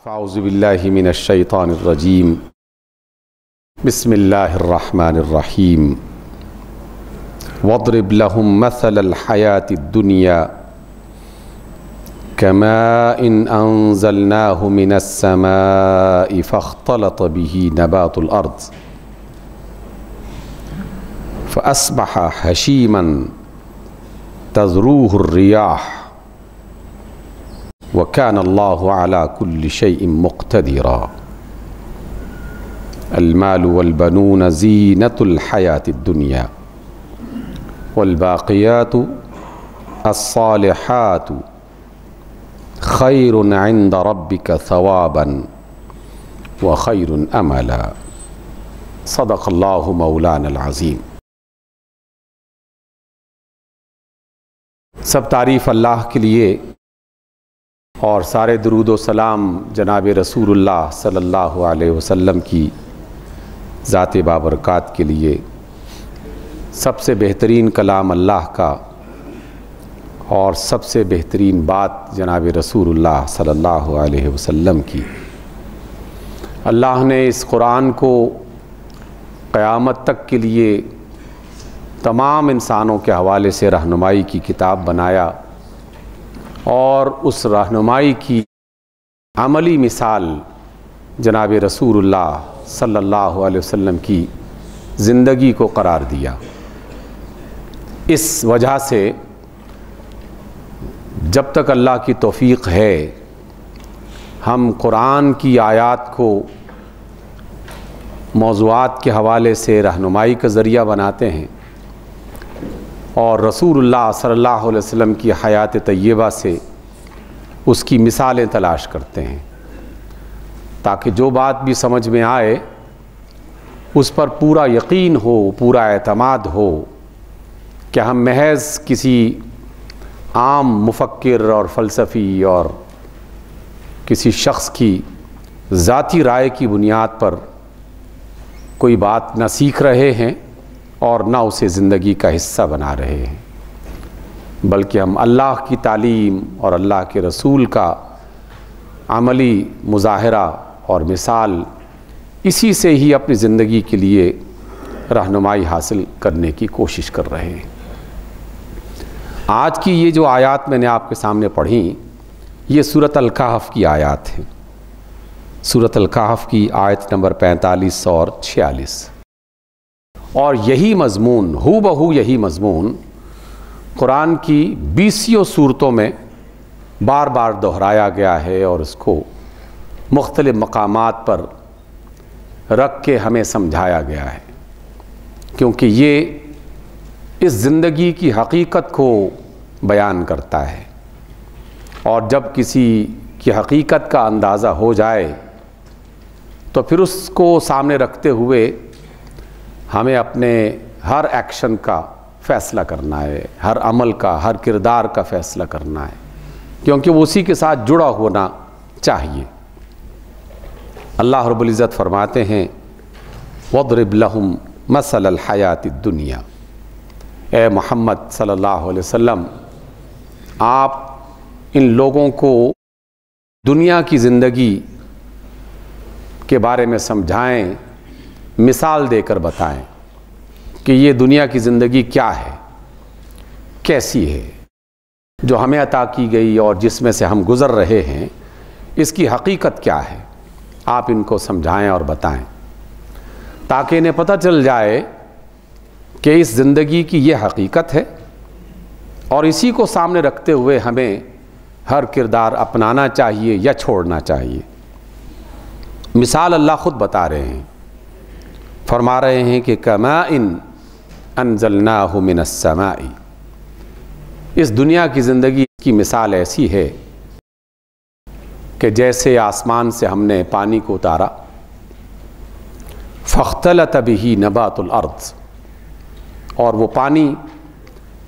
اعوذ باللہ من الشیطان الرجیم بسم اللہ الرحمن الرحیم واضرب لهم مثل الحیاة الدنیا كماء انزلناه من السماء فاختلط به نبات الارض فاصبح هشیما تذروه الرياح وَكَانَ اللَّهُ عَلَى كُلِّ شَيْءٍ مُقْتَدِرًا الْمَالُ وَالْبَنُونَ زِينَةُ الْحَيَاةِ الدُّنْيَا وَالْبَاقِيَاتُ الصَّالِحَاتُ خَيْرٌ عِنْدَ رَبِّكَ ثَوَابًا وَخَيْرٌ أَمَلًا صدق اللہ مولانا العظیم۔ سب تعریف اللہ کے لیے اور سارے درود و سلام جناب رسول اللہ صلی اللہ علیہ وسلم کی ذات بابرکات کے لیے۔ سب سے بہترین کلام اللہ کا اور سب سے بہترین بات جناب رسول اللہ صلی اللہ علیہ وسلم کی۔ اللہ نے اس قرآن کو قیامت تک کے لیے تمام انسانوں کے حوالے سے رہنمائی کی کتاب بنایا، اور اس رہنمائی کی عملی مثال جناب رسول اللہ صلی اللہ علیہ وسلم کی زندگی کو قرار دیا۔ اس وجہ سے جب تک اللہ کی توفیق ہے ہم قرآن کی آیات کو موضوعات کے حوالے سے رہنمائی کا ذریعہ بناتے ہیں، اور رسول اللہ صلی اللہ علیہ وسلم کی حیات طیبہ سے اس کی مثالیں تلاش کرتے ہیں، تاکہ جو بات بھی سمجھ میں آئے اس پر پورا یقین ہو، پورا اعتماد ہو کہ ہم محض کسی عام مفکر اور فلسفی اور کسی شخص کی ذاتی رائے کی بنیاد پر کوئی بات نہ سیکھ رہے ہیں اور نہ اسے زندگی کا حصہ بنا رہے ہیں، بلکہ ہم اللہ کی تعلیم اور اللہ کے رسول کا عملی مظاہرہ اور مثال اسی سے ہی اپنی زندگی کے لیے رہنمائی حاصل کرنے کی کوشش کر رہے ہیں۔ آج کی یہ جو آیات میں نے آپ کے سامنے پڑھیں یہ سورۃ الکہف کی آیات ہیں، سورۃ الکہف کی آیت نمبر 45 اور 46، اور یہی مضمون ہو بہو یہی مضمون قرآن کی 20 صورتوں میں بار بار دہرایا گیا ہے، اور اس کو مختلف مقامات پر رکھ کے ہمیں سمجھایا گیا ہے، کیونکہ یہ اس زندگی کی حقیقت کو بیان کرتا ہے، اور جب کسی کی حقیقت کا اندازہ ہو جائے تو پھر اس کو سامنے رکھتے ہوئے ہمیں اپنے ہر ایکشن کا فیصلہ کرنا ہے، ہر عمل کا، ہر کردار کا فیصلہ کرنا ہے، کیونکہ وہ اسی کے ساتھ جڑا ہونا چاہیے۔ اللہ رب العزت فرماتے ہیں وَاضْرِبْ لَهُمْ مَثَلَ الْحَيَاةِ الدُّنْيَا، اے محمد صلی اللہ علیہ وسلم آپ ان لوگوں کو دنیا کی زندگی کے بارے میں سمجھائیں، مثال دے کر بتائیں کہ یہ دنیا کی زندگی کیا ہے، کیسی ہے، جو ہمیں عطا کی گئی اور جس میں سے ہم گزر رہے ہیں، اس کی حقیقت کیا ہے، آپ ان کو سمجھائیں اور بتائیں، تاکہ انہیں پتہ چل جائے کہ اس زندگی کی یہ حقیقت ہے، اور اسی کو سامنے رکھتے ہوئے ہمیں ہر کردار اپنانا چاہیے یا چھوڑنا چاہیے۔ مثال اللہ خود بتا رہے ہیں، فرما رہے ہیں کہ کماء انزلناہ من السماء، اس دنیا کی زندگی کی مثال ایسی ہے کہ جیسے آسمان سے ہم نے پانی کو اتارا، فاختلط بہ نبات الارض، اور وہ پانی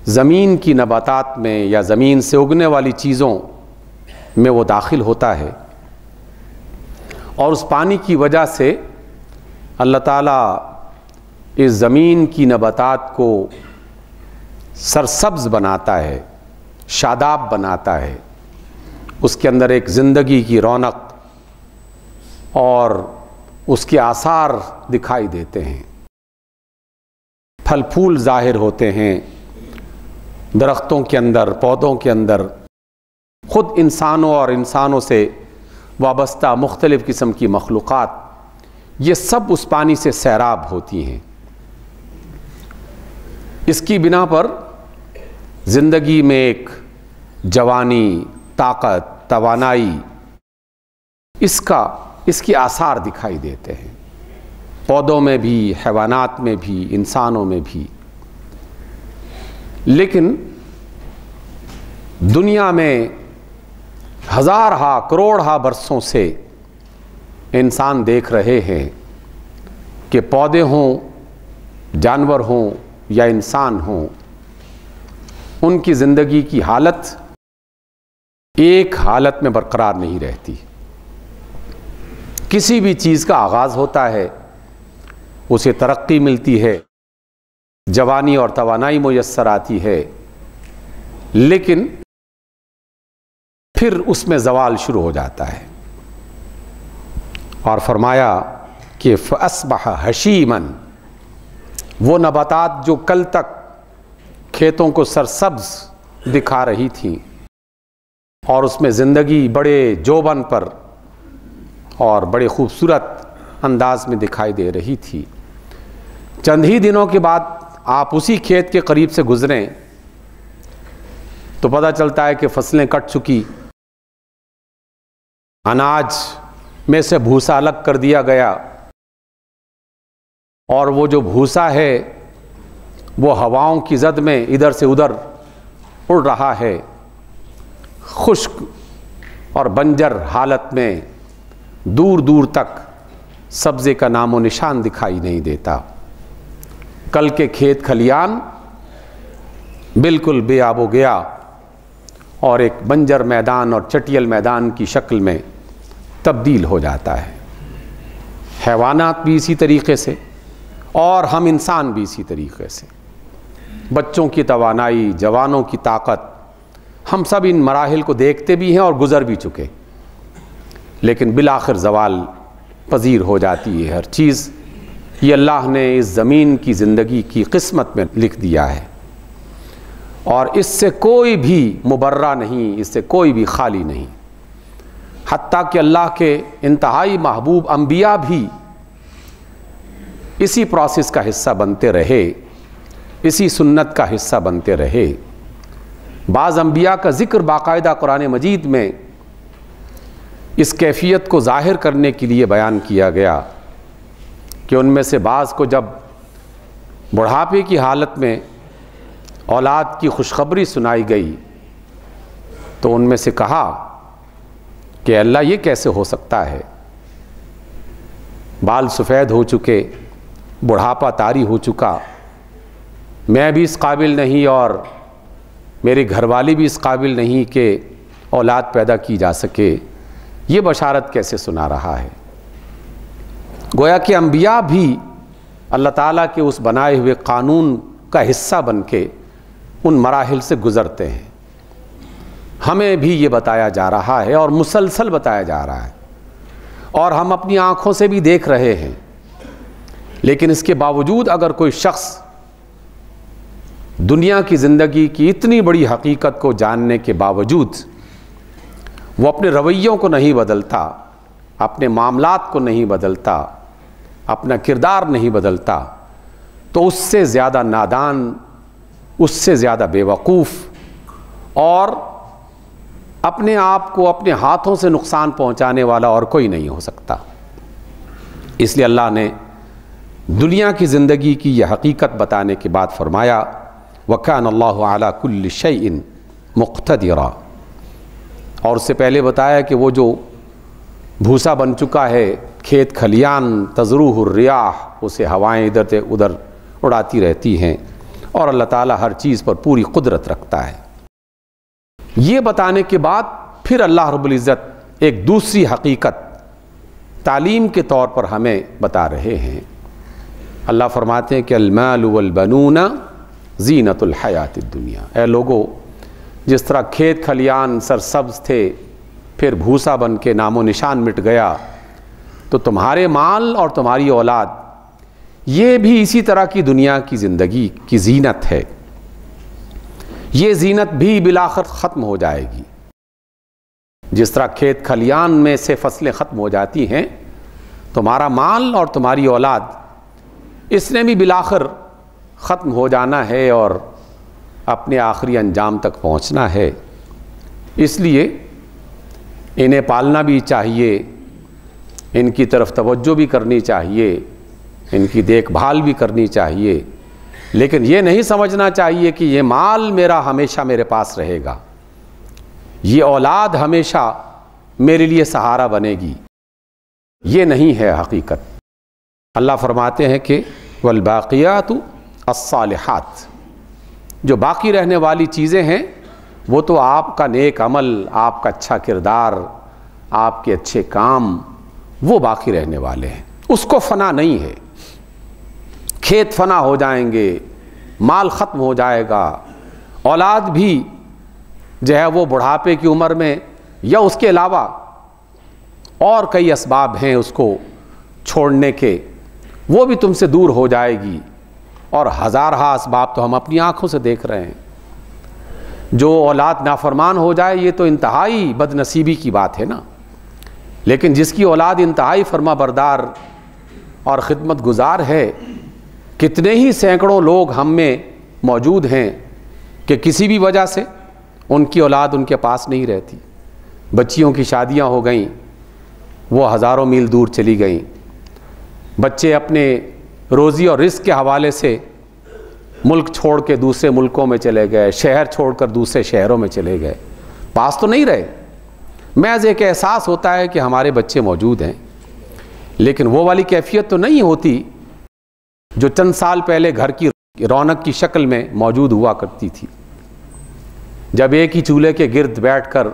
زمین کی نباتات میں یا زمین سے اگنے والی چیزوں میں وہ داخل ہوتا ہے، اور اس پانی کی وجہ سے اللہ تعالیٰ اس زمین کی نباتات کو سرسبز بناتا ہے، شاداب بناتا ہے، اس کے اندر ایک زندگی کی رونق اور اس کے آثار دکھائی دیتے ہیں، پھل پھول ظاہر ہوتے ہیں درختوں کے اندر، پودوں کے اندر، خود انسانوں اور انسانوں سے وابستہ مختلف قسم کی مخلوقات، یہ سب اس پانی سے سیراب ہوتی ہیں۔ اس کی بنا پر زندگی میں ایک جوانی، طاقت، توانائی، اس کے آثار دکھائی دیتے ہیں، پودوں میں بھی، حیوانات میں بھی، انسانوں میں بھی۔ لیکن دنیا میں ہزارہا کروڑہا برسوں سے انسان دیکھ رہے ہیں کہ پودے ہوں، جانور ہوں یا انسان ہوں، ان کی زندگی کی حالت ایک حالت میں برقرار نہیں رہتی۔ کسی بھی چیز کا آغاز ہوتا ہے، اسے ترقی ملتی ہے، جوانی اور توانائی میسر آتی ہے، لیکن پھر اس میں زوال شروع ہو جاتا ہے۔ اور فرمایا کہ فَأَصْبَحَ هَشِيمًا، وہ نباتات جو کل تک کھیتوں کو سرسبز دکھا رہی تھیں اور اس میں زندگی بڑے جوبن پر اور بڑے خوبصورت انداز میں دکھائی دے رہی تھی، چند ہی دنوں کے بعد آپ اسی کھیت کے قریب سے گزریں تو پتہ چلتا ہے کہ فصلیں کٹ چکی، اناج میں سے بھوسا الگ کر دیا گیا، اور وہ جو بھوسا ہے وہ ہواؤں کی زد میں ادھر سے ادھر اڑ رہا ہے، خشک اور بنجر حالت میں دور دور تک سبزے کا نام و نشان دکھائی نہیں دیتا۔ کل کے کھیت کھلیان بالکل بے آب و گیا اور ایک بنجر میدان اور چٹیل میدان کی شکل میں تبدیل ہو جاتا ہے۔ حیوانات بھی اسی طریقے سے اور ہم انسان بھی اسی طریقے سے، بچوں کی توانائی، جوانوں کی طاقت، ہم سب ان مراحل کو دیکھتے بھی ہیں اور گزر بھی چکے، لیکن بالآخر زوال پذیر ہو جاتی ہے ہر چیز۔ یہ اللہ نے اس زمین کی زندگی کی قسمت میں لکھ دیا ہے، اور اس سے کوئی بھی مبرہ نہیں، اس سے کوئی بھی خالی نہیں۔ حتیٰ کہ اللہ کے انتہائی محبوب انبیاء بھی اسی پروسیس کا حصہ بنتے رہے، اسی سنت کا حصہ بنتے رہے۔ بعض انبیاء کا ذکر باقاعدہ قرآن مجید میں اس کیفیت کو ظاہر کرنے کے لیے بیان کیا گیا کہ ان میں سے بعض کو جب بڑھاپے کی حالت میں اولاد کی خوشخبری سنائی گئی تو ان میں سے کہا کہ اللہ یہ کیسے ہو سکتا ہے، بال سفید ہو چکے، بڑھاپا طاری ہو چکا، میں بھی اس قابل نہیں اور میری گھر والی بھی اس قابل نہیں کہ اولاد پیدا کی جا سکے، یہ بشارت کیسے سنا رہا ہے؟ گویا کہ انبیاء بھی اللہ تعالیٰ کے اس بنائے ہوئے قانون کا حصہ بن کے ان مراحل سے گزرتے ہیں۔ ہمیں بھی یہ بتایا جا رہا ہے اور مسلسل بتایا جا رہا ہے، اور ہم اپنی آنکھوں سے بھی دیکھ رہے ہیں، لیکن اس کے باوجود اگر کوئی شخص دنیا کی زندگی کی اتنی بڑی حقیقت کو جاننے کے باوجود وہ اپنے رویوں کو نہیں بدلتا، اپنے معاملات کو نہیں بدلتا، اپنا کردار نہیں بدلتا، تو اس سے زیادہ نادان، اس سے زیادہ بے وقوف اور اپنے آپ کو اپنے ہاتھوں سے نقصان پہنچانے والا اور کوئی نہیں ہو سکتا۔ اس لیے اللہ نے دنیا کی زندگی کی یہ حقیقت بتانے کے بعد فرمایا وَكَانَ اللَّهُ عَلَى كُلِّ شَيْءٍ مُقْتَدِرًا، اور اس سے پہلے بتایا کہ وہ جو بھوسا بن چکا ہے، کھیت کھلیان، تزروہ الریاح، اسے ہوائیں ادھر سے ادھر اڑاتی رہتی ہیں، اور اللہ تعالیٰ ہر چیز پر پوری قدرت رکھتا ہے۔ یہ بتانے کے بعد پھر اللہ رب العزت ایک دوسری حقیقت تعلیم کے طور پر ہمیں بتا رہے ہیں۔ اللہ فرماتے ہیں کہ المال والبنون زینت الحیات الدنیا، اے لوگو، جس طرح کھیت کھلیان سرسبز تھے، پھر بھوسا بن کے نام و نشان مٹ گیا، تو تمہارے مال اور تمہاری اولاد یہ بھی اسی طرح کی دنیا کی زندگی کی زینت ہے. یہ زینت بھی بالآخر ختم ہو جائے گی. جس طرح کھیت کھلیان میں سے فصلیں ختم ہو جاتی ہیں، تمہارا مال اور تمہاری اولاد اس نے بھی بالآخر ختم ہو جانا ہے اور اپنے آخری انجام تک پہنچنا ہے. اس لیے انہیں پالنا بھی چاہیے، ان کی طرف توجہ بھی کرنی چاہیے، ان کی دیکھ بھال بھی کرنی چاہیے، لیکن یہ نہیں سمجھنا چاہیے کہ یہ مال میرا ہمیشہ میرے پاس رہے گا، یہ اولاد ہمیشہ میرے لیے سہارا بنے گی. یہ نہیں ہے حقیقت. اللہ فرماتے ہیں کہ والباقیات الصالحات، جو باقی رہنے والی چیزیں ہیں وہ تو آپ کا نیک عمل، آپ کا اچھا کردار، آپ کے اچھے کام، وہ باقی رہنے والے ہیں. اس کو فنا نہیں ہے. کھیت فنا ہو جائیں گے، مال ختم ہو جائے گا، اولاد بھی جو ہے وہ بڑھاپے کی عمر میں یا اس کے علاوہ اور کئی اسباب ہیں اس کو چھوڑنے کے، وہ بھی تم سے دور ہو جائے گی. اور ہزارہا اسباب تو ہم اپنی آنکھوں سے دیکھ رہے ہیں. جو اولاد نافرمان ہو جائے یہ تو انتہائی بد نصیبی کی بات ہے نا، لیکن جس کی اولاد انتہائی فرما بردار اور خدمت گزار ہے، کتنے ہی سینکڑوں لوگ ہم میں موجود ہیں کہ کسی بھی وجہ سے ان کی اولاد ان کے پاس نہیں رہتی. بچیوں کی شادیاں ہو گئیں، وہ ہزاروں میل دور چلی گئیں. بچے اپنے روزی اور رزق کے حوالے سے ملک چھوڑ کے دوسرے ملکوں میں چلے گئے، شہر چھوڑ کر دوسرے شہروں میں چلے گئے، پاس تو نہیں رہے. محض ایک احساس ہوتا ہے کہ ہمارے بچے موجود ہیں، لیکن وہ والی کیفیت تو نہیں ہوتی جو چند سال پہلے گھر کی رونق کی شکل میں موجود ہوا کرتی تھی، جب ایک ہی چولہے کے گرد بیٹھ کر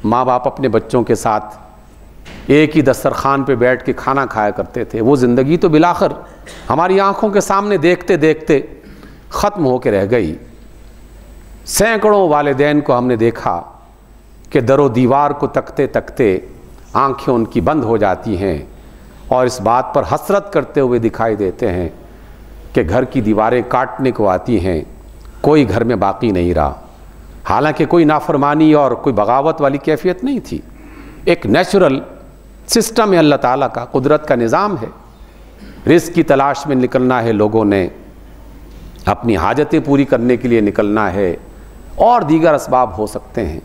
ماں باپ اپنے بچوں کے ساتھ ایک ہی دسترخوان پہ بیٹھ کے کھانا کھایا کرتے تھے. وہ زندگی تو بالآخر ہماری آنکھوں کے سامنے دیکھتے دیکھتے ختم ہو کے رہ گئی. سینکڑوں والدین کو ہم نے دیکھا کہ در و دیوار کو تکتے تکتے آنکھیں ان کی بند ہو جاتی ہیں اور اس بات پر حسرت کرتے ہوئے دکھائی دیتے ہیں کہ گھر کی دیواریں کاٹنے کو آتی ہیں، کوئی گھر میں باقی نہیں رہا. حالانکہ کوئی نافرمانی اور کوئی بغاوت والی کیفیت نہیں تھی. ایک نیچرل سسٹم ہے اللہ تعالیٰ کا، قدرت کا نظام ہے. رزق کی تلاش میں نکلنا ہے لوگوں نے، اپنی حاجتیں پوری کرنے کے لیے نکلنا ہے، اور دیگر اسباب ہو سکتے ہیں.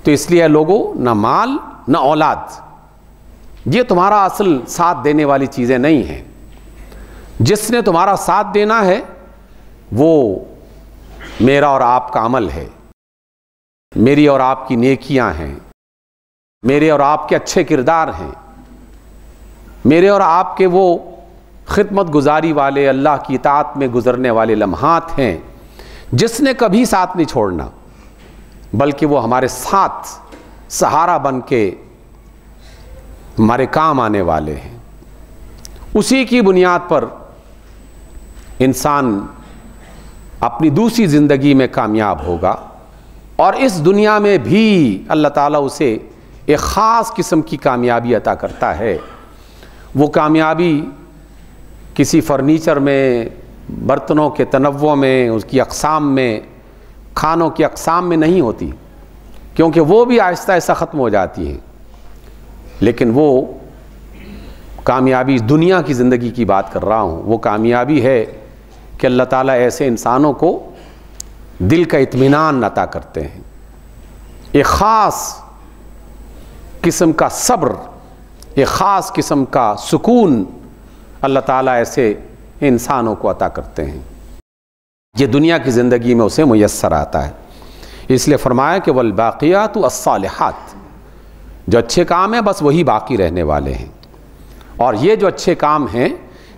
تو اس لیے لوگوں، نہ مال نہ اولاد یہ تمہارا اصل ساتھ دینے والی چیزیں نہیں ہیں. جس نے تمہارا ساتھ دینا ہے وہ میرا اور آپ کا عمل ہے، میری اور آپ کی نیکیاں ہیں، میرے اور آپ کے اچھے کردار ہیں، میرے اور آپ کے وہ خدمت گزاری والے اللہ کی اطاعت میں گزرنے والے لمحات ہیں جس نے کبھی ساتھ نہیں چھوڑنا، بلکہ وہ ہمارے ساتھ سہارا بن کے ہمارے کام آنے والے ہیں. اسی کی بنیاد پر انسان اپنی دوسری زندگی میں کامیاب ہوگا، اور اس دنیا میں بھی اللہ تعالیٰ اسے ایک خاص قسم کی کامیابی عطا کرتا ہے. وہ کامیابی کسی فرنیچر میں، برتنوں کے تنوع میں، اس کی اقسام میں، کھانوں کی اقسام میں نہیں ہوتی، کیونکہ وہ بھی آہستہ آہستہ ختم ہو جاتی ہیں. لیکن وہ کامیابی دنیا کی زندگی کی بات کر رہا ہوں، وہ کامیابی ہے کہ اللہ تعالیٰ ایسے انسانوں کو دل کا اطمینان عطا کرتے ہیں، ایک خاص قسم کا صبر، ایک خاص قسم کا سکون اللہ تعالیٰ ایسے انسانوں کو عطا کرتے ہیں. یہ دنیا کی زندگی میں اسے میسر آتا ہے. اس لیے فرمایا کہ والباقیات الصالحات، جو اچھے کام ہیں بس وہی باقی رہنے والے ہیں. اور یہ جو اچھے کام ہیں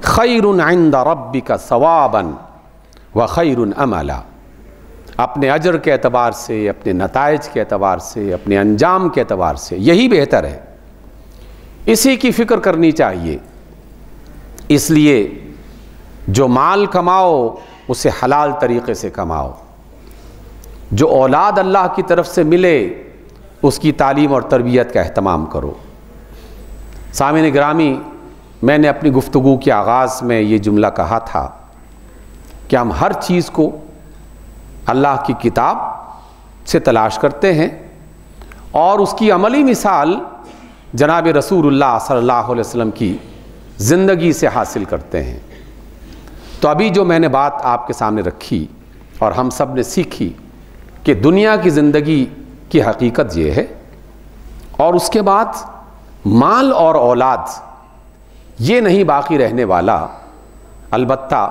خیر عند ربک ثوابا وخیر املا، اپنے اجر کے اعتبار سے، اپنے نتائج کے اعتبار سے، اپنے انجام کے اعتبار سے یہی بہتر ہے. اسی کی فکر کرنی چاہیے. اس لیے جو مال کماؤ اسے حلال طریقے سے کماؤ. جو اولاد اللہ کی طرف سے ملے اس کی تعلیم اور تربیت کا اہتمام کرو. سامعین گرامی، میں نے اپنی گفتگو کے آغاز میں یہ جملہ کہا تھا کہ ہم ہر چیز کو اللہ کی کتاب سے تلاش کرتے ہیں اور اس کی عملی مثال جناب رسول اللہ صلی اللہ علیہ وسلم کی زندگی سے حاصل کرتے ہیں۔ تو ابھی جو میں نے بات آپ کے سامنے رکھی اور ہم سب نے سیکھی کہ دنیا کی زندگی کی حقیقت یہ ہے، اور اس کے بعد مال اور اولاد یہ نہیں باقی رہنے والا، البتہ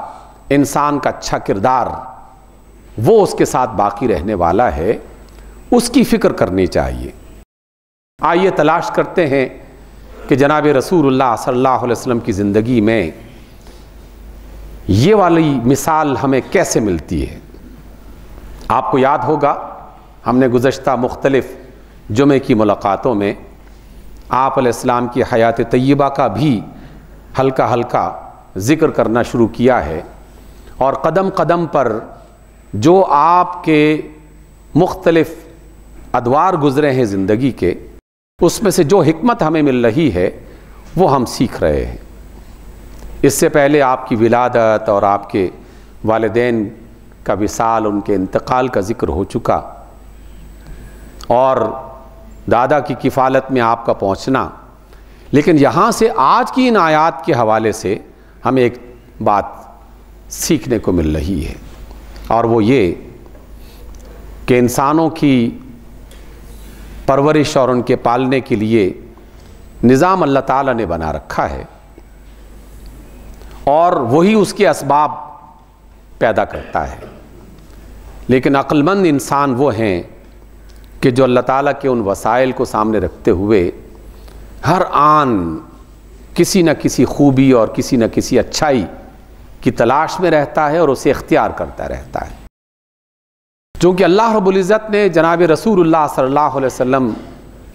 انسان کا اچھا کردار وہ اس کے ساتھ باقی رہنے والا ہے، اس کی فکر کرنی چاہیے۔ آئیے تلاش کرتے ہیں کہ جناب رسول اللہ صلی اللہ علیہ وسلم کی زندگی میں یہ والی مثال ہمیں کیسے ملتی ہے۔ آپ کو یاد ہوگا ہم نے گزشتہ مختلف جمعے کی ملاقاتوں میں آپ علیہ السلام کی حیات طیبہ کا بھی ہلکا ہلکا ذکر کرنا شروع کیا ہے، اور قدم قدم پر جو آپ کے مختلف ادوار گزرے ہیں زندگی کے، اس میں سے جو حکمت ہمیں مل رہی ہے وہ ہم سیکھ رہے ہیں۔ اس سے پہلے آپ کی ولادت اور آپ کے والدین کا وصال، ان کے انتقال کا ذکر ہو چکا، اور دادا کی کفالت میں آپ کا پہنچنا، لیکن یہاں سے آج کی ان آیات کے حوالے سے ہمیں ایک بات سیکھنے کو مل رہی ہے، اور وہ یہ کہ انسانوں کی پرورش اور ان کے پالنے کے لیے نظام اللہ تعالیٰ نے بنا رکھا ہے، اور وہی اس کے اسباب پیدا کرتا ہے، لیکن عقل مند انسان وہ ہیں کہ جو اللہ تعالیٰ کے ان وسائل کو سامنے رکھتے ہوئے ہر آن کسی نہ کسی خوبی اور کسی نہ کسی اچھائی کی تلاش میں رہتا ہے اور اسے اختیار کرتا رہتا ہے۔ چونکہ اللہ رب العزت نے جناب رسول اللہ صلی اللہ علیہ وسلم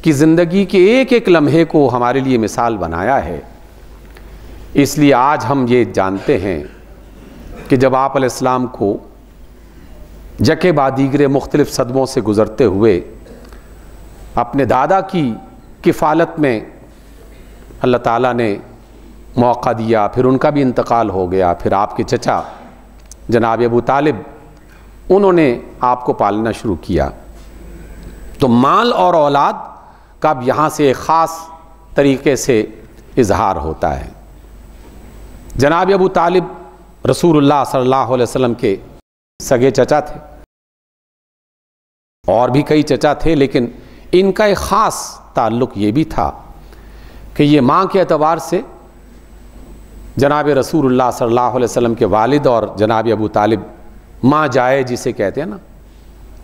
کی زندگی کے ایک ایک لمحے کو ہمارے لیے مثال بنایا ہے، اس لیے آج ہم یہ جانتے ہیں کہ جب آپ علیہ السلام کو یکے بعد دیگرے مختلف صدموں سے گزرتے ہوئے اپنے دادا کی کفالت میں اللہ تعالیٰ نے موقع دیا، پھر ان کا بھی انتقال ہو گیا، پھر آپ کے چچا جناب ابو طالب انہوں نے آپ کو پالنا شروع کیا، تو مال اور اولاد کا اب یہاں سے ایک خاص طریقے سے اظہار ہوتا ہے۔ جناب ابو طالب رسول اللہ صلی اللہ علیہ وسلم کے سگے چچا تھے، اور بھی کئی چچا تھے، لیکن ان کا ایک خاص تعلق یہ بھی تھا کہ یہ ماں کے اعتبار سے جناب رسول اللہ صلی اللہ علیہ وسلم کے والد اور جناب ابو طالب ماں جائے جسے کہتے ہیں نا،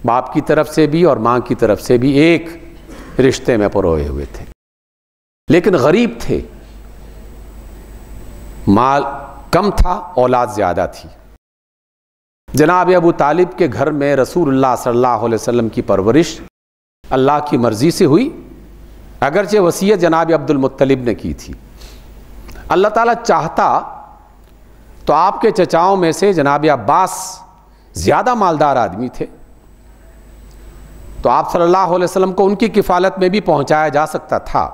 باپ کی طرف سے بھی اور ماں کی طرف سے بھی ایک رشتے میں پروئے ہوئے تھے، لیکن غریب تھے، مال کم تھا، اولاد زیادہ تھی۔ جناب ابو طالب کے گھر میں رسول اللہ صلی اللہ علیہ وسلم کی پرورش اللہ کی مرضی سے ہوئی، اگرچہ وصیت جناب عبد المطلب نے کی تھی۔ اللہ تعالیٰ چاہتا تو آپ کے چچاؤں میں سے جناب عباس زیادہ مالدار آدمی تھے، تو آپ صلی اللہ علیہ وسلم کو ان کی کفالت میں بھی پہنچایا جا سکتا تھا،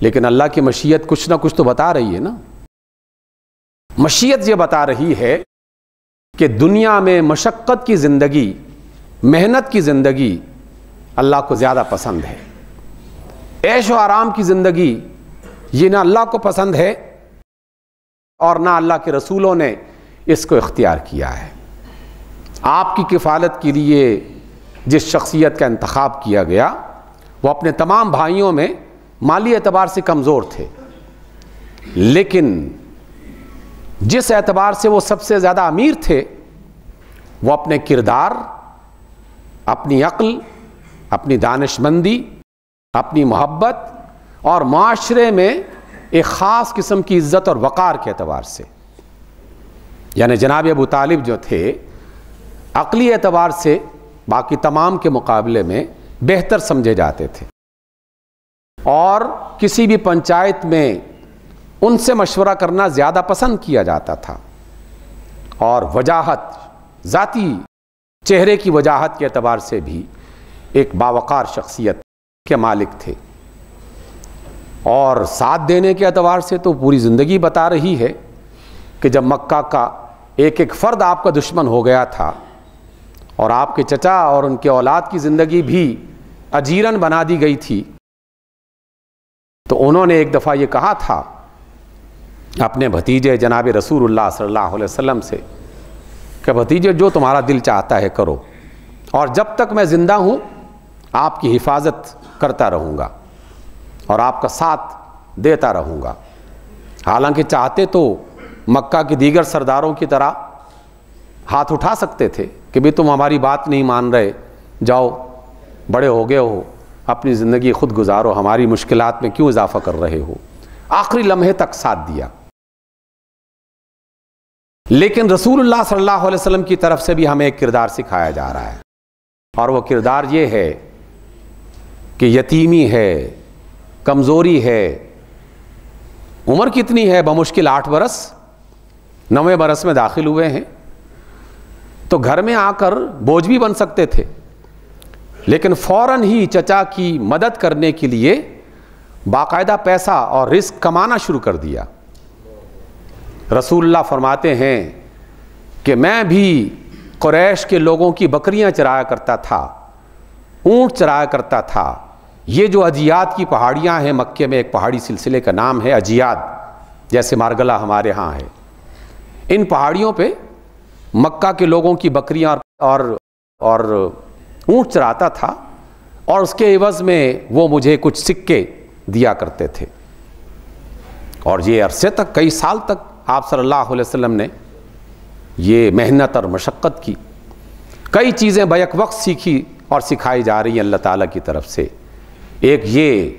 لیکن اللہ کی مشیت کچھ نہ کچھ تو بتا رہی ہے نا۔ مشیت یہ بتا رہی ہے کہ دنیا میں مشقت کی زندگی، محنت کی زندگی اللہ کو زیادہ پسند ہے، عیش و آرام کی زندگی یہ نہ اللہ کو پسند ہے اور نہ اللہ کے رسولوں نے اس کو اختیار کیا ہے۔ آپ کی کفالت کے لیے جس شخصیت کا انتخاب کیا گیا وہ اپنے تمام بھائیوں میں مالی اعتبار سے کمزور تھے، لیکن جس اعتبار سے وہ سب سے زیادہ امیر تھے وہ اپنے کردار، اپنی عقل، اپنی دانشمندی، اپنی محبت اور معاشرے میں ایک خاص قسم کی عزت اور وقار کے اعتبار سے، یعنی جناب ابو طالب جو تھے عقلی اعتبار سے باقی تمام کے مقابلے میں بہتر سمجھے جاتے تھے، اور کسی بھی پنچایت میں ان سے مشورہ کرنا زیادہ پسند کیا جاتا تھا، اور وجاہت، ذاتی چہرے کی وجاہت کے اعتبار سے بھی ایک باوقار شخصیت کے مالک تھے۔ اور ساتھ دینے کے اعتبار سے تو پوری زندگی بتا رہی ہے کہ جب مکہ کا ایک ایک فرد آپ کا دشمن ہو گیا تھا اور آپ کے چچا اور ان کے اولاد کی زندگی بھی اجیرن بنا دی گئی تھی، تو انہوں نے ایک دفعہ یہ کہا تھا اپنے بھتیجے جناب رسول اللہ صلی اللہ علیہ وسلم سے کہ بھتیجے جو تمہارا دل چاہتا ہے کرو، اور جب تک میں زندہ ہوں آپ کی حفاظت کرتا رہوں گا اور آپ کا ساتھ دیتا رہوں گا۔ حالانکہ چاہتے تو مکہ کے دیگر سرداروں کی طرح ہاتھ اٹھا سکتے تھے کہ بھی تم ہماری بات نہیں مان رہے، جاؤ بڑے ہو گئے ہو، اپنی زندگی خود گزارو، ہماری مشکلات میں کیوں اضافہ کر رہے ہو۔ آخری لمحے تک ساتھ دیا۔ لیکن رسول اللہ صلی اللہ علیہ وسلم کی طرف سے بھی ہمیں ایک کردار سکھایا جا رہا ہے، اور وہ کردار یہ ہے کہ یتیمی ہے، کمزوری ہے، عمر کتنی ہے؟ بمشکل 8 برس، 9ویں برس میں داخل ہوئے ہیں، تو گھر میں آ کر بوجھ بھی بن سکتے تھے، لیکن فوراً ہی چچا کی مدد کرنے کے لیے باقاعدہ پیسہ اور رزق کمانا شروع کر دیا۔ رسول اللہ فرماتے ہیں کہ میں بھی قریش کے لوگوں کی بکریاں چرایا کرتا تھا، اونٹ چرایا کرتا تھا۔ یہ جو اجیاد کی پہاڑیاں ہیں، مکے میں ایک پہاڑی سلسلے کا نام ہے اجیاد، جیسے مارگلہ ہمارے ہاں ہے، ان پہاڑیوں پہ مکہ کے لوگوں کی بکریاں اور اونٹ چراتا تھا، اور اس کے عوض میں وہ مجھے کچھ سکے دیا کرتے تھے۔ اور یہ عرصے تک، کئی سال تک آپ صلی اللہ علیہ وسلم نے یہ محنت اور مشقت کی، کئی چیزیں بیک وقت سیکھی اور سکھائی جا رہی ہیں اللہ تعالیٰ کی طرف سے۔ ایک یہ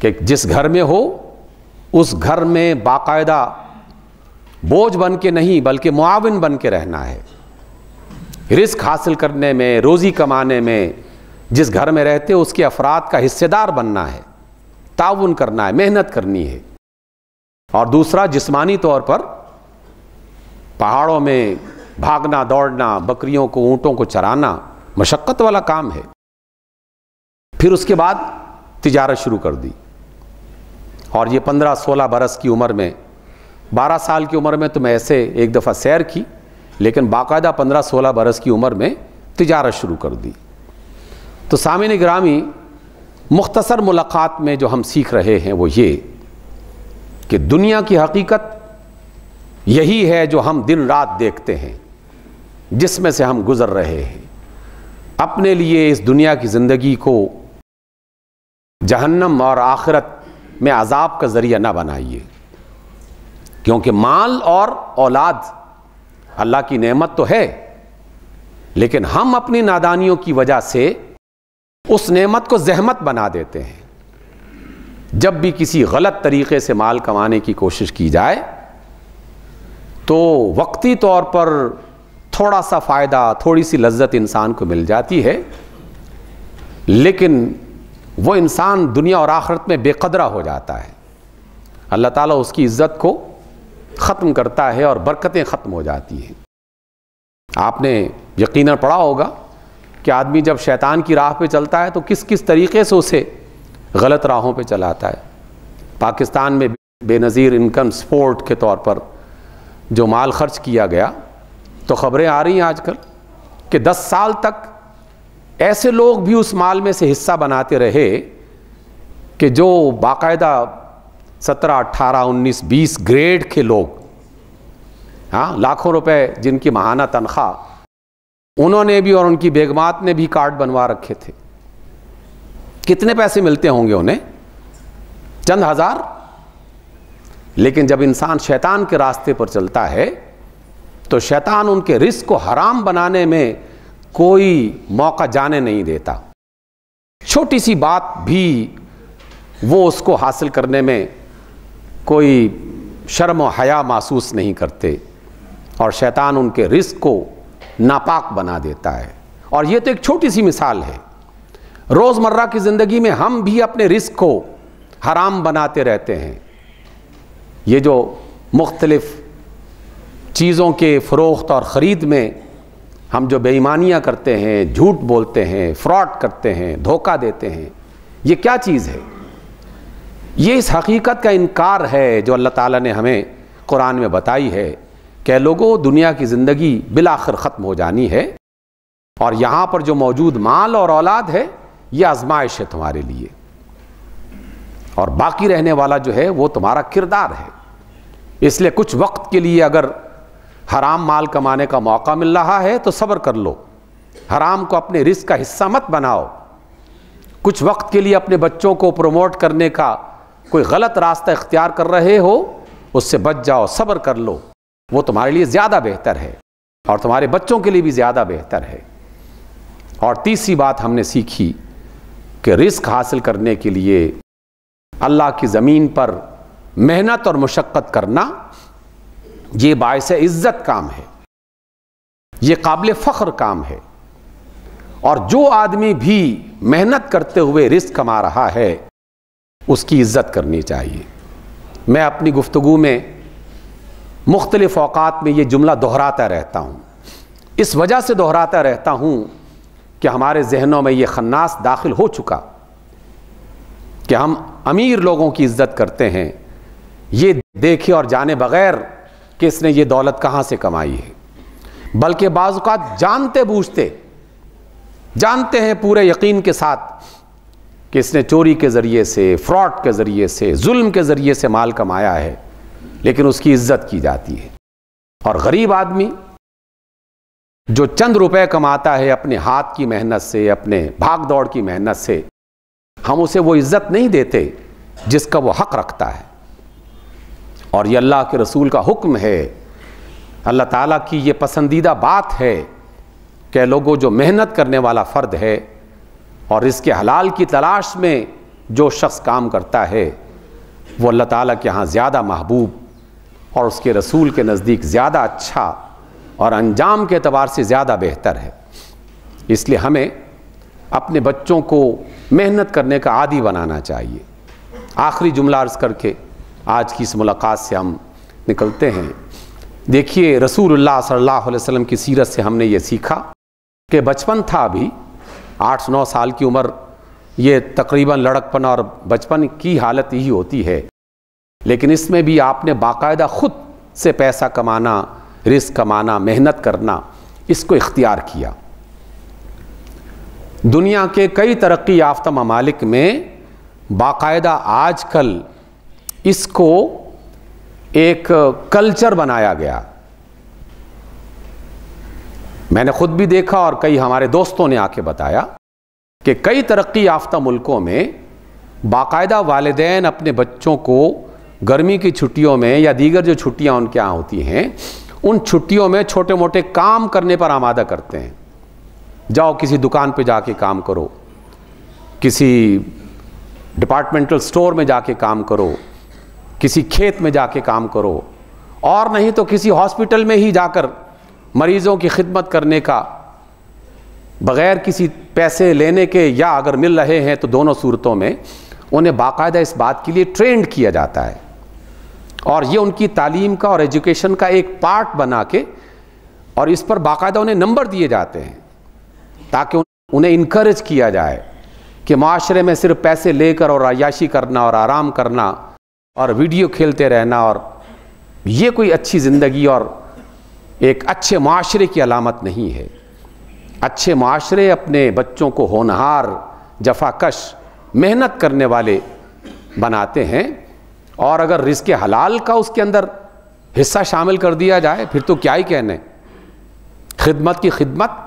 کہ جس گھر میں ہو اس گھر میں باقاعدہ بوجھ بن کے نہیں بلکہ معاون بن کے رہنا ہے، رزق حاصل کرنے میں، روزی کمانے میں، جس گھر میں رہتے اس کے افراد کا حصے دار بننا ہے، تعاون کرنا ہے، محنت کرنی ہے۔ اور دوسرا جسمانی طور پر پہاڑوں میں بھاگنا دوڑنا، بکریوں کو اونٹوں کو چرانا مشقت والا کام ہے۔ پھر اس کے بعد تجارت شروع کر دی، اور یہ 15-16 برس کی عمر میں، 12 سال کی عمر میں تو میں ایسے ایک دفعہ سیر کی، لیکن باقاعدہ 15-16 برس کی عمر میں تجارت شروع کر دی۔ تو سامعین گرامی، مختصر ملاقات میں جو ہم سیکھ رہے ہیں وہ یہ کہ دنیا کی حقیقت یہی ہے جو ہم دن رات دیکھتے ہیں، جس میں سے ہم گزر رہے ہیں۔ اپنے لیے اس دنیا کی زندگی کو جہنم اور آخرت میں عذاب کا ذریعہ نہ بنائیے، کیونکہ مال اور اولاد اللہ کی نعمت تو ہے، لیکن ہم اپنی نادانیوں کی وجہ سے اس نعمت کو زحمت بنا دیتے ہیں۔ جب بھی کسی غلط طریقے سے مال کمانے کی کوشش کی جائے تو وقتی طور پر تھوڑا سا فائدہ، تھوڑی سی لذت انسان کو مل جاتی ہے، لیکن وہ انسان دنیا اور آخرت میں بے قدرہ ہو جاتا ہے۔ اللہ تعالیٰ اس کی عزت کو ختم کرتا ہے اور برکتیں ختم ہو جاتی ہیں۔ آپ نے یقیناً پڑھا ہوگا کہ آدمی جب شیطان کی راہ پہ چلتا ہے تو کس کس طریقے سے اسے غلط راہوں پہ چلاتا ہے۔ پاکستان میں بے نظیر انکم سپورٹ کے طور پر جو مال خرچ کیا گیا، تو خبریں آ رہی ہیں آج کل کہ 10 سال تک ایسے لوگ بھی اس مال میں سے حصہ بناتے رہے کہ جو باقاعدہ 17, 18, 19, 20 گریڈ کے لوگ، لاکھوں روپے جن کی ماہانہ تنخواہ، انہوں نے بھی اور ان کی بیگمات نے بھی کارڈ بنوا رکھے تھے۔ کتنے پیسے ملتے ہوں گے انہیں؟ چند ہزار۔ لیکن جب انسان شیطان کے راستے پر چلتا ہے تو شیطان ان کے رزق کو حرام بنانے میں کوئی موقع جانے نہیں دیتا۔ چھوٹی سی بات بھی وہ اس کو حاصل کرنے میں کوئی شرم و حیا محسوس نہیں کرتے، اور شیطان ان کے رزق کو ناپاک بنا دیتا ہے۔ اور یہ تو ایک چھوٹی سی مثال ہے، روزمرہ کی زندگی میں ہم بھی اپنے رزق کو حرام بناتے رہتے ہیں۔ یہ جو مختلف چیزوں کے فروخت اور خرید میں ہم جو بے ایمانیاں کرتے ہیں، جھوٹ بولتے ہیں، فراڈ کرتے ہیں، دھوکہ دیتے ہیں، یہ کیا چیز ہے؟ یہ اس حقیقت کا انکار ہے جو اللہ تعالیٰ نے ہمیں قرآن میں بتائی ہے کہ لوگوں دنیا کی زندگی بالآخر ختم ہو جانی ہے، اور یہاں پر جو موجود مال اور اولاد ہے یہ آزمائش ہے تمہارے لیے، اور باقی رہنے والا جو ہے وہ تمہارا کردار ہے۔ اس لیے کچھ وقت کے لیے اگر حرام مال کمانے کا موقع مل رہا ہے تو صبر کر لو، حرام کو اپنے رزق کا حصہ مت بناؤ۔ کچھ وقت کے لیے اپنے بچوں کو پروموٹ کرنے کا کوئی غلط راستہ اختیار کر رہے ہو، اس سے بچ جاؤ، صبر کر لو، وہ تمہارے لیے زیادہ بہتر ہے اور تمہارے بچوں کے لیے بھی زیادہ بہتر ہے۔ اور تیسری بات ہم نے سیکھی کہ رزق حاصل کرنے کے لیے اللہ کی زمین پر محنت اور مشقت کرنا یہ باعث عزت کام ہے، یہ قابل فخر کام ہے، اور جو آدمی بھی محنت کرتے ہوئے رزق کما رہا ہے اس کی عزت کرنی چاہیے۔ میں اپنی گفتگو میں مختلف اوقات میں یہ جملہ دہراتا رہتا ہوں، اس وجہ سے دہراتا رہتا ہوں کہ ہمارے ذہنوں میں یہ خناس داخل ہو چکا کہ ہم امیر لوگوں کی عزت کرتے ہیں یہ دیکھے اور جانے بغیر کہ اس نے یہ دولت کہاں سے کمائی ہے، بلکہ بعض اوقات جانتے بوجھتے جانتے ہیں پورے یقین کے ساتھ کہ اس نے چوری کے ذریعے سے، فراڈ کے ذریعے سے، ظلم کے ذریعے سے مال کمایا ہے، لیکن اس کی عزت کی جاتی ہے۔ اور غریب آدمی جو چند روپے کماتا ہے اپنے ہاتھ کی محنت سے، اپنے بھاگ دوڑ کی محنت سے، ہم اسے وہ عزت نہیں دیتے جس کا وہ حق رکھتا ہے۔ اور یہ اللہ کے رسول کا حکم ہے، اللہ تعالیٰ کی یہ پسندیدہ بات ہے کہ لوگوں جو محنت کرنے والا فرد ہے اور اس کے حلال کی تلاش میں جو شخص کام کرتا ہے وہ اللہ تعالیٰ کے ہاں زیادہ محبوب اور اس کے رسول کے نزدیک زیادہ اچھا اور انجام کے اعتبار سے زیادہ بہتر ہے۔ اس لیے ہمیں اپنے بچوں کو محنت کرنے کا عادی بنانا چاہیے۔ آخری جملہ عرض کر کے آج کی اس ملاقات سے ہم نکلتے ہیں۔ دیکھیے رسول اللہ صلی اللہ علیہ وسلم کی سیرت سے ہم نے یہ سیکھا کہ بچپن تھا، ابھی 8-9 سال کی عمر، یہ تقریباً لڑکپن اور بچپن کی حالت ہی ہوتی ہے، لیکن اس میں بھی آپ نے باقاعدہ خود سے پیسہ کمانا، رزق کمانا، محنت کرنا، اس کو اختیار کیا۔ دنیا کے کئی ترقی یافتہ ممالک میں باقاعدہ آج کل اس کو ایک کلچر بنایا گیا۔ میں نے خود بھی دیکھا اور کئی ہمارے دوستوں نے آ کے بتایا کہ کئی ترقی یافتہ ملکوں میں باقاعدہ والدین اپنے بچوں کو گرمی کی چھٹیوں میں یا دیگر جو چھٹیاں ان کے یہاں ہوتی ہیں ان چھٹیوں میں چھوٹے موٹے کام کرنے پر آمادہ کرتے ہیں۔ جاؤ کسی دکان پہ جا کے کام کرو، کسی ڈپارٹمنٹل سٹور میں جا کے کام کرو، کسی کھیت میں جا کے کام کرو، اور نہیں تو کسی ہاسپٹل میں ہی جا کر مریضوں کی خدمت کرنے کا، بغیر کسی پیسے لینے کے، یا اگر مل رہے ہیں تو دونوں صورتوں میں انہیں باقاعدہ اس بات کے لیے ٹرینڈ کیا جاتا ہے، اور یہ ان کی تعلیم کا اور ایجوکیشن کا ایک پارٹ بنا کے، اور اس پر باقاعدہ انہیں نمبر دیے جاتے ہیں تاکہ انہیں انکریج کیا جائے کہ معاشرے میں صرف پیسے لے کر اور عیاشی کرنا اور آرام کرنا اور ویڈیو کھیلتے رہنا اور یہ کوئی اچھی زندگی اور ایک اچھے معاشرے کی علامت نہیں ہے۔ اچھے معاشرے اپنے بچوں کو ہونہار، جفاکش، محنت کرنے والے بناتے ہیں، اور اگر رزق حلال کا اس کے اندر حصہ شامل کر دیا جائے پھر تو کیا ہی کہنے، خدمت کی خدمت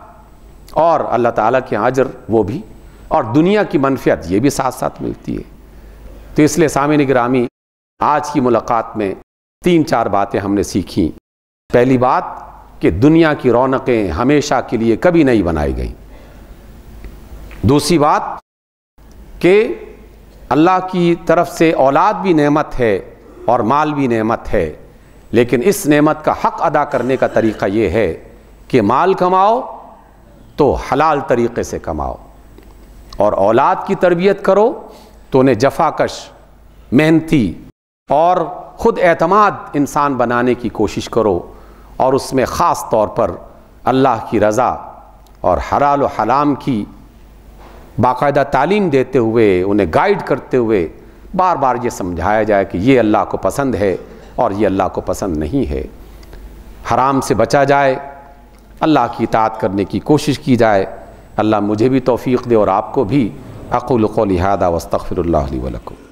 اور اللہ تعالیٰ کے اجر وہ بھی، اور دنیا کی منفعت یہ بھی ساتھ ساتھ ملتی ہے۔ تو اس لیے سامعین گرامی، آج کی ملاقات میں 3-4 باتیں ہم نے سیکھیں۔ پہلی بات کہ دنیا کی رونقیں ہمیشہ کے لیے کبھی نہیں بنائی گئیں۔ دوسری بات کہ اللہ کی طرف سے اولاد بھی نعمت ہے اور مال بھی نعمت ہے، لیکن اس نعمت کا حق ادا کرنے کا طریقہ یہ ہے کہ مال کماؤ تو حلال طریقے سے کماؤ، اور اولاد کی تربیت کرو تو انہیں جفاکش، محنتی اور خود اعتماد انسان بنانے کی کوشش کرو، اور اس میں خاص طور پر اللہ کی رضا اور حلال و حرام کی باقاعدہ تعلیم دیتے ہوئے، انہیں گائیڈ کرتے ہوئے بار بار یہ سمجھایا جائے کہ یہ اللہ کو پسند ہے اور یہ اللہ کو پسند نہیں ہے، حرام سے بچا جائے، اللہ کی اطاعت کرنے کی کوشش کی جائے۔ اللہ مجھے بھی توفیق دے اور آپ کو بھی۔ اقول قولی ھذا واستغفر اللہ لی ولکم۔